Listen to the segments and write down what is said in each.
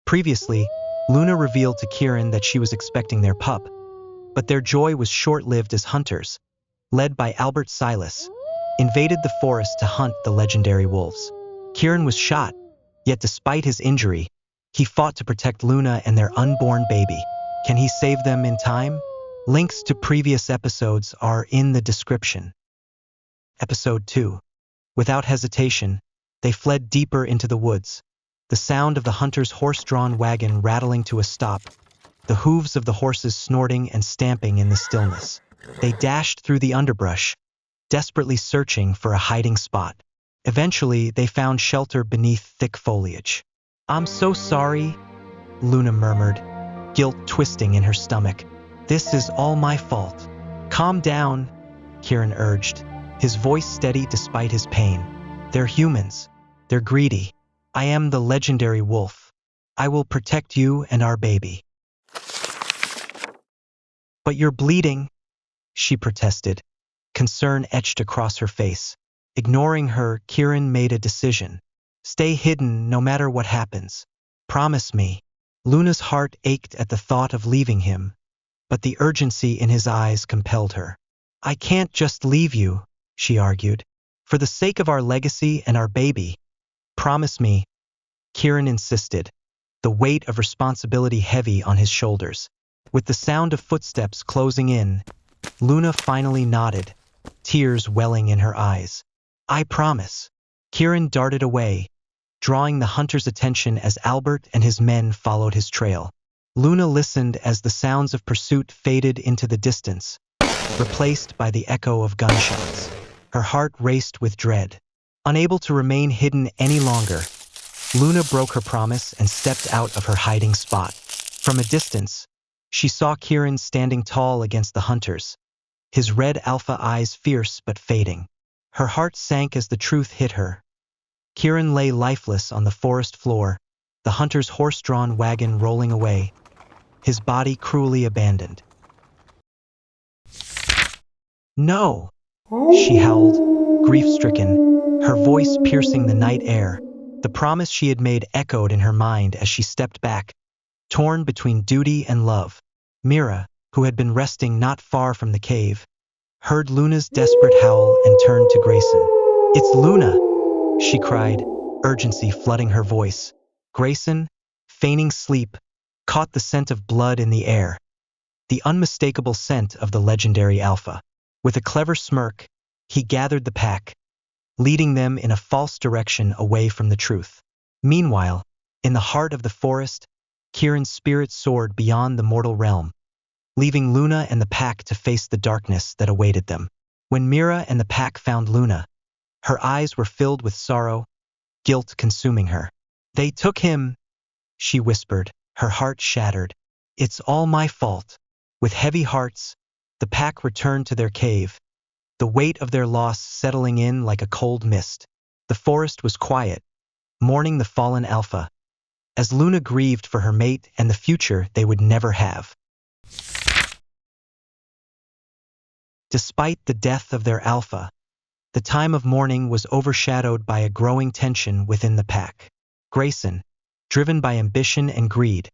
Previously, Luna revealed to Kieran that she was expecting their pup, but their joy was short-lived as hunters, led by Albert Silas, invaded the forest to hunt the legendary wolves. Kieran was shot, yet despite his injury, he fought to protect Luna and their unborn baby. Can he save them in time? Links to previous episodes are in the description. Episode 2. Without hesitation, they fled deeper into the woods, the sound of the hunter's horse-drawn wagon rattling to a stop, the hooves of the horses snorting and stamping in the stillness. They dashed through the underbrush, desperately searching for a hiding spot. Eventually, they found shelter beneath thick foliage. "I'm so sorry," Luna murmured, guilt twisting in her stomach. "This is all my fault." "Calm down," Kieran urged, his voice steady despite his pain. "They're humans. They're greedy. I am the legendary wolf. I will protect you and our baby." "But you're bleeding," she protested, concern etched across her face. Ignoring her, Kieran made a decision. "Stay hidden no matter what happens. Promise me." Luna's heart ached at the thought of leaving him, but the urgency in his eyes compelled her. "I can't just leave you," she argued. "For the sake of our legacy and our baby. Promise me." Kieran insisted, the weight of responsibility heavy on his shoulders. With the sound of footsteps closing in, Luna finally nodded, tears welling in her eyes. "I promise." Kieran darted away, drawing the hunter's attention as Albert and his men followed his trail. Luna listened as the sounds of pursuit faded into the distance, replaced by the echo of gunshots. Her heart raced with dread. Unable to remain hidden any longer, Luna broke her promise and stepped out of her hiding spot. From a distance, she saw Kieran standing tall against the hunters, his red alpha eyes fierce but fading. Her heart sank as the truth hit her. Kieran lay lifeless on the forest floor, the hunter's horse-drawn wagon rolling away, his body cruelly abandoned. "No!" she howled, grief-stricken, her voice piercing the night air. The promise she had made echoed in her mind as she stepped back, torn between duty and love. Mira, who had been resting not far from the cave, heard Luna's desperate howl and turned to Grayson. "It's Luna!" she cried, urgency flooding her voice. Grayson, feigning sleep, caught the scent of blood in the air, the unmistakable scent of the legendary alpha. With a clever smirk, he gathered the pack, leading them in a false direction away from the truth. Meanwhile, in the heart of the forest, Kieran's spirit soared beyond the mortal realm, leaving Luna and the pack to face the darkness that awaited them. When Mira and the pack found Luna, her eyes were filled with sorrow, guilt consuming her. "They took him," she whispered, her heart shattered. "It's all my fault." With heavy hearts, the pack returned to their cave, the weight of their loss settling in like a cold mist. The forest was quiet, mourning the fallen alpha, as Luna grieved for her mate and the future they would never have. Despite the death of their alpha, the time of mourning was overshadowed by a growing tension within the pack. Grayson, driven by ambition and greed,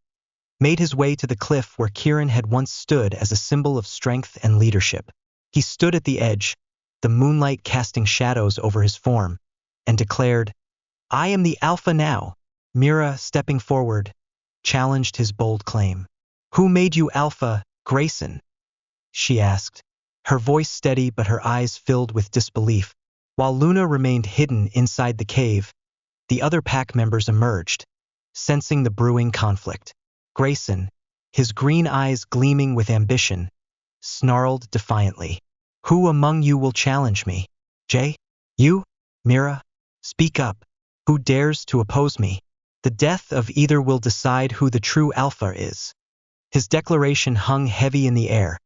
made his way to the cliff where Kieran had once stood as a symbol of strength and leadership. He stood at the edge, the moonlight casting shadows over his form, and declared, "I am the alpha now." Mira, stepping forward, challenged his bold claim. "Who made you alpha, Grayson?" she asked, her voice steady but her eyes filled with disbelief. While Luna remained hidden inside the cave, the other pack members emerged, sensing the brewing conflict. Grayson, his green eyes gleaming with ambition, snarled defiantly, "Who among you will challenge me? Jay? You? Mira? Speak up. Who dares to oppose me? The death of either will decide who the true alpha is." His declaration hung heavy in the air,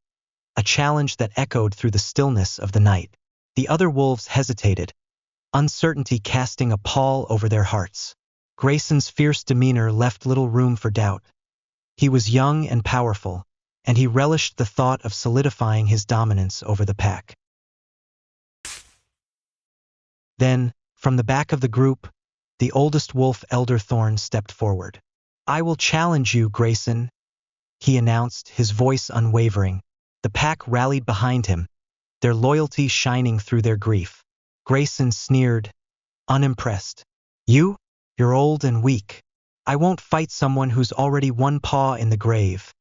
a challenge that echoed through the stillness of the night. The other wolves hesitated, uncertainty casting a pall over their hearts. Grayson's fierce demeanor left little room for doubt. He was young and powerful, and he relished the thought of solidifying his dominance over the pack. Then, from the back of the group, the oldest wolf, Elder Thorn, stepped forward. I will challenge you, Grayson, he announced, his voice unwavering. The pack rallied behind him, their loyalty shining through their grief. Grayson sneered, unimpressed. You're old and weak. I won't fight someone who's already one paw in the grave,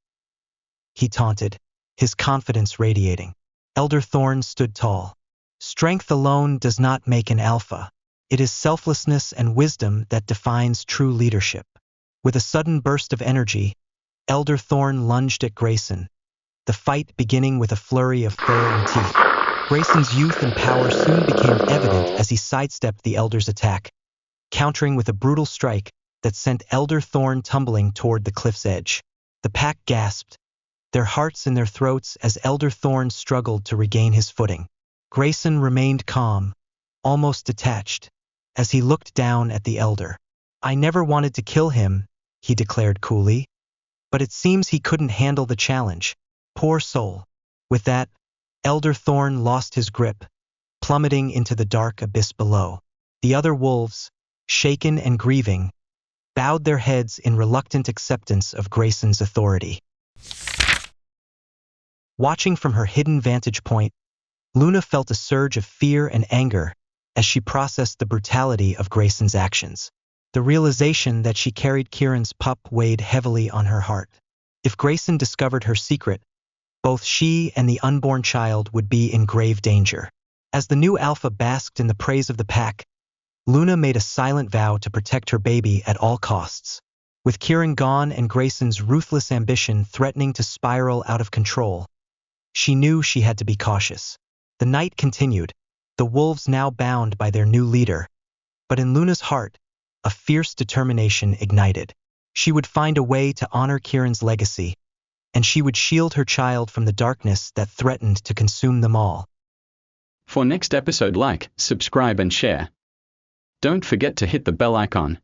he taunted, his confidence radiating. Elder Thorn stood tall. Strength alone does not make an alpha. It is selflessness and wisdom that defines true leadership. With a sudden burst of energy, Elder Thorn lunged at Grayson, the fight beginning with a flurry of fur and teeth. Grayson's youth and power soon became evident as he sidestepped the Elder's attack, countering with a brutal strike that sent Elder Thorn tumbling toward the cliff's edge. The pack gasped, their hearts in their throats as Elder Thorn struggled to regain his footing. Grayson remained calm, almost detached, as he looked down at the Elder. I never wanted to kill him, he declared coolly, but it seems he couldn't handle the challenge. Poor soul. With that, Elder Thorn lost his grip, plummeting into the dark abyss below. The other wolves, shaken and grieving, bowed their heads in reluctant acceptance of Grayson's authority. Watching from her hidden vantage point, Luna felt a surge of fear and anger as she processed the brutality of Grayson's actions. The realization that she carried Kieran's pup weighed heavily on her heart. If Grayson discovered her secret, both she and the unborn child would be in grave danger. As the new alpha basked in the praise of the pack, Luna made a silent vow to protect her baby at all costs. With Kieran gone and Grayson's ruthless ambition threatening to spiral out of control, she knew she had to be cautious. The night continued, the wolves now bound by their new leader, but in Luna's heart, a fierce determination ignited. She would find a way to honor Kieran's legacy, and she would shield her child from the darkness that threatened to consume them all. For next episode, like, subscribe and share. Don't forget to hit the bell icon.